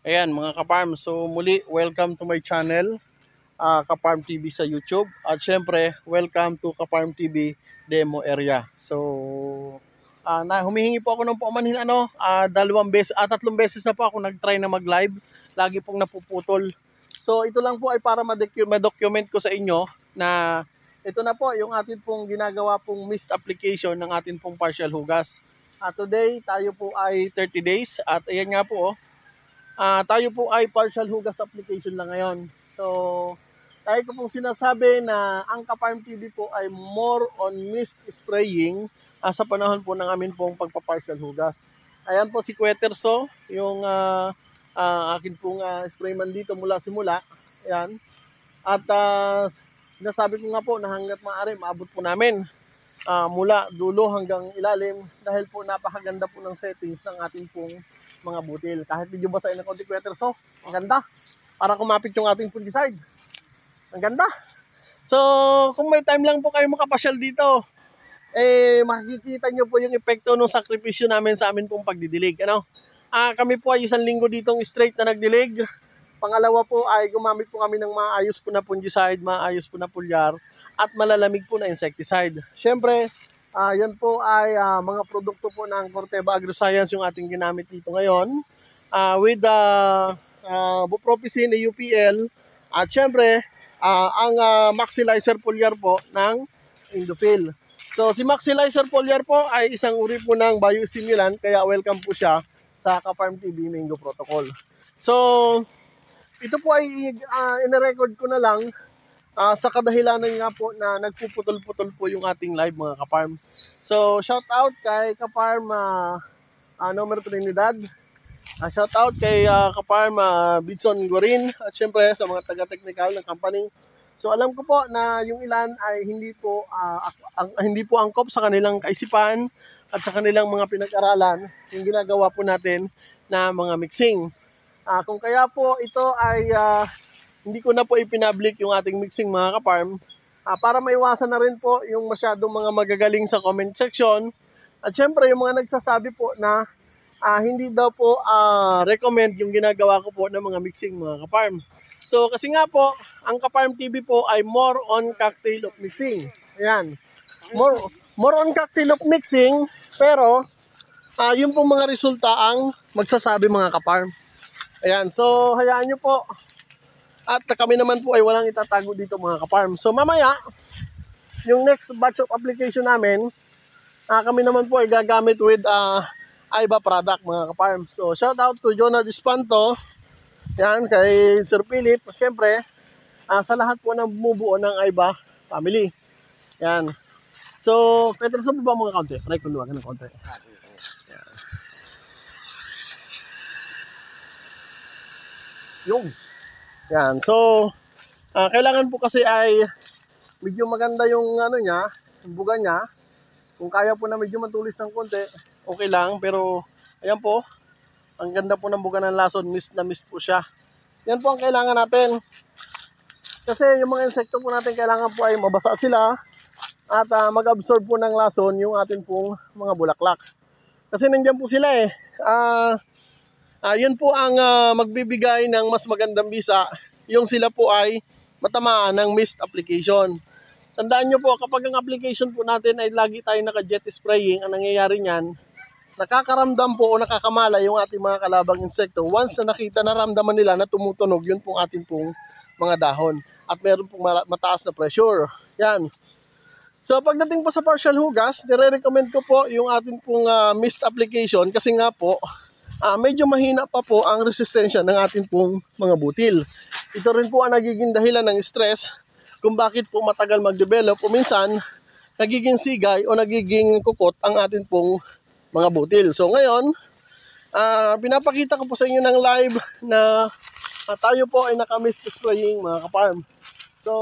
Ayan mga kaparm, so muli welcome to my channel, Kaparm TV sa YouTube. At syempre, welcome to Kaparm TV Demo Area. So, humihingi po ako ng paumanhin tatlong beses na po ako nag-try na mag-live. Lagi pong napuputol. So, ito lang po ay para ma-document ko sa inyo na ito na po yung atin pong ginagawa pong missed application ng atin pong partial hugas. Today, tayo po ay 30 days at ayan nga po tayo po ay partial hugas application lang ngayon. So, tayo ko pong sinasabi na ang Kaparm TV po ay more on mist spraying sa panahon po ng amin pong pagpa-partial hugas. Ayan po si Queterso, yung akin pong sprayman dito mula simula. Ayan. At nasabi ko nga po na hanggat maaari, maabot po namin mula dulo hanggang ilalim dahil po napakaganda po ng settings ng ating pong mga butil. Kahit medyo basahin ng konti Queterso, ang ganda. Para kumapit yung ating fungicide. Ang ganda. So, kung may time lang po kayo makapasyal dito, makikita nyo po yung epekto ng sakripisyo namin sa amin pong pagdidilig. Kami po ay 1 linggo ditong straight na nagdilig. Pangalawa po ay gumamit po kami ng maayos po na fungicide, maayos po na foliar, at malalamig po na insecticide. Siyempre, yan po ay mga produkto po ng Corteva AgroScience yung ating ginamit dito ngayon. With the Bupropisin, UPL, at syempre, ang Maxilizer foliar po ng Indofil. So, si Maxilizer foliar po ay isang uri po ng biostimulant, kaya welcome po siya sa Kaparm TV Mango Protocol. So, ito po ay ina-record ko na lang sa kadahilanan nga po na nagpuputol-putol po yung ating live mga Kaparm. So, shout out kay Kaparm Nomer Trinidad. Shout out kay Kaparm Bidson Gorin at syempre sa mga taga-technical ng company. So, alam ko po na yung ilan ay hindi po angkop sa kanilang kaisipan at sa kanilang mga pinag-aralan yung ginagawa po natin na mga mixing. Kung kaya po ito ay hindi ko na po ipinablik yung ating mixing mga Kaparm para maiwasan na rin po yung masyadong mga magagaling sa comment section. At syempre yung mga nagsasabi po na hindi daw po recommend yung ginagawa ko po ng mga mixing mga Kaparm. So kasi nga po, ang Kaparm TV po ay more on cocktail of mixing. Ayan. More on cocktail of mixing, pero yung pong mga resulta ang magsasabi mga Kaparm. Ayan, so hayaan nyo po. At kami naman po ay walang itatago dito mga Kaparm. So mamaya, yung next batch of application namin, kami naman po ay gagamit with AIBA product mga Kaparm. So shout out to Jonah Dispanto, yan, kay Sir Philip, siyempre, sa lahat po ng bumubuo ng AIBA family. Yan. So, Peter, saan po ba mga konti? Try ko luwagan ng konti. Yan. Yung. Yan. So, kailangan po kasi ay medyo maganda yung niya, yung buga niya. Kung kaya po na medyo matulis ng konti, okay lang. Pero, ayan po, ang ganda po ng buga ng lason, mist na mist po siya. Yan po ang kailangan natin. Kasi yung mga insekto po natin, kailangan po ay mabasa sila at mag-absorb po ng lason yung atin pong mga bulaklak. Kasi nandiyan po sila yun po ang magbibigay ng mas magandang bisa, yung sila po ay matamaan ng mist application. Tandaan nyo po, kapag ang application po natin ay lagi tayo naka-jet spraying, ang nangyayari niyan, nakakaramdam po o nakakamala yung ating mga kalabang insekto. Once na nakita, naramdaman nila na tumutunog, yun pong ating pong mga dahon. At meron pong mataas na pressure. Yan. So pagdating po sa partial hugas, nire-recommend ko po yung ating pong mist application kasi nga po, medyo mahina pa po ang resistensya ng ating pong mga butil. Ito rin po ang nagiging dahilan ng stress kung bakit po matagal mag-develop o minsan nagiging sigay o nagiging kukot ang ating pong mga butil. So ngayon, pinapakita ko po sa inyo ng live na tayo po ay naka-mist spraying mga Kaparm. So,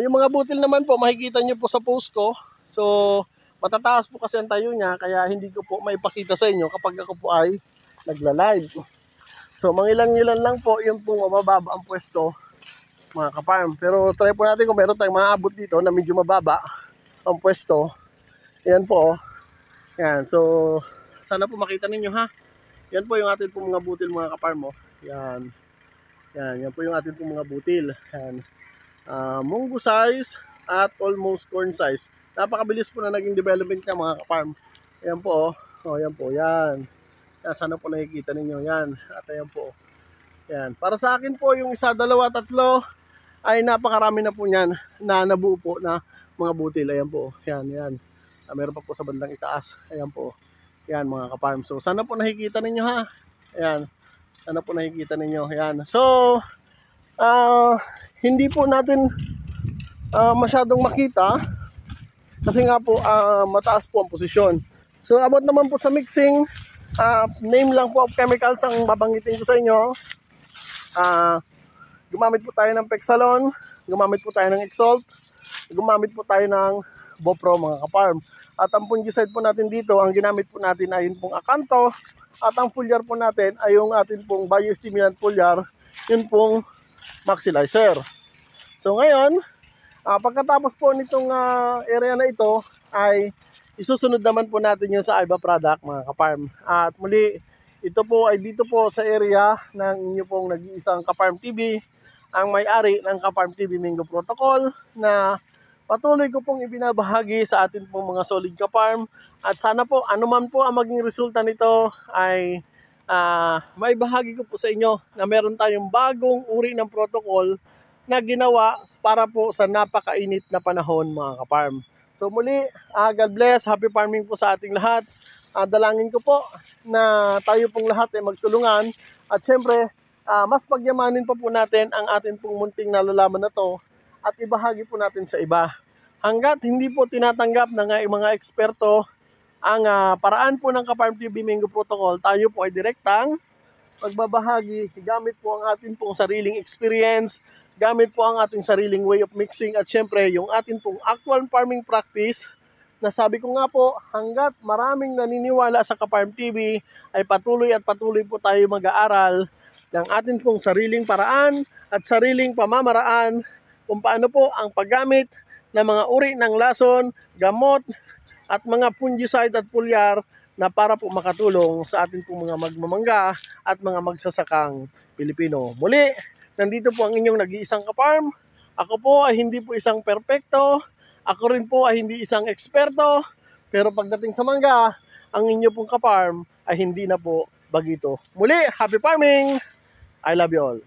yung mga butil naman po, makikita nyo po sa post ko. So, matataas po kasi ang tayo niya, kaya hindi ko po maipakita sa inyo kapag ako po ay nagla-live. So, mangilan-ngilan lang po yung pong mababa ang pwesto mga Kaparm. Pero try po natin kung meron tayong maabot dito na medyo mababa ang pwesto. Ayan po. Yan, so sana po makita ninyo ha. Yan po yung atin pong mga butil mga kaparm. Yan. Yan po yung atin pong mga butil. Yan. Munggo size at almost corn size. Napakabilis po na naging development niya mga kaparm. Ayan po. Yan po. Yan. Sana po nakikita ninyo. Yan. At ayan po. Yan. Para sa akin po yung isa, dalawa, tatlo ay napakarami na po niyan na nabuo po na mga butil. Ayan po. Yan. Meron pa po sa bandang itaas. Ayan po. Yan mga kaparm. So sana po nakikita ninyo ha. Ayan. Sana po nakikita ninyo. Ayan. So, hindi po natin masyadong makita kasi nga po mataas po ang posisyon. So about naman po sa mixing, name lang po of chemicals ang babanggitin ko sa inyo. Gumamit po tayo ng Pexalon, gumamit po tayo ng Exalt, gumamit po tayo ng Bopro mga kaparm. At ang fungicide po natin dito, ang ginamit po natin ay yung pong Akanto, at ang foliar po natin ay yung atin pong biostimulant foliar, yun pong Maxilizer. So ngayon, pagkatapos po nitong area na ito, ay isusunod naman po natin yung sa iba product mga kaparm. At muli, ito po ay dito po sa area ng inyo pong nag-iisang Kaparm TV, ang may-ari ng Kaparm TV Mingo Protocol, na patuloy ko pong ibinabahagi sa atin pong mga solid kaparm. At sana po, anuman po ang maging resulta nito ay may bahagi ko po sa inyo na meron tayong bagong uri ng protocol na ginawa para po sa napakainit na panahon mga kaparm. So muli, God bless, happy farming po sa ating lahat. Dalangin ko po na tayo pong lahat ay magtulungan at syempre mas pagyamanin pa po natin ang ating pong munting nalalaman na to at ibahagi po natin sa iba. Hanggat hindi po tinatanggap ng mga eksperto ang paraan po ng Kaparm TV Mingo Protocol, tayo po ay direktang magbabahagi gamit po ang ating pong sariling experience, gamit po ang ating sariling way of mixing at syempre yung ating pong actual farming practice na sabi ko nga po, hanggat maraming naniniwala sa Kaparm TV ay patuloy at patuloy po tayo mag-aaral ng ating pong sariling paraan at sariling pamamaraan kung paano po ang paggamit ng mga uri ng lason, gamot, at mga fungicide at foliar na para po makatulong sa ating pong mga magmamangga at mga magsasakang Pilipino. Muli, nandito po ang inyong nag-iisang kaparm. Ako po ay hindi po isang perpekto. Ako rin po ay hindi isang eksperto. Pero pagdating sa mangga, ang inyo pong kaparm ay hindi na po bagito. Muli, happy farming! I love you all.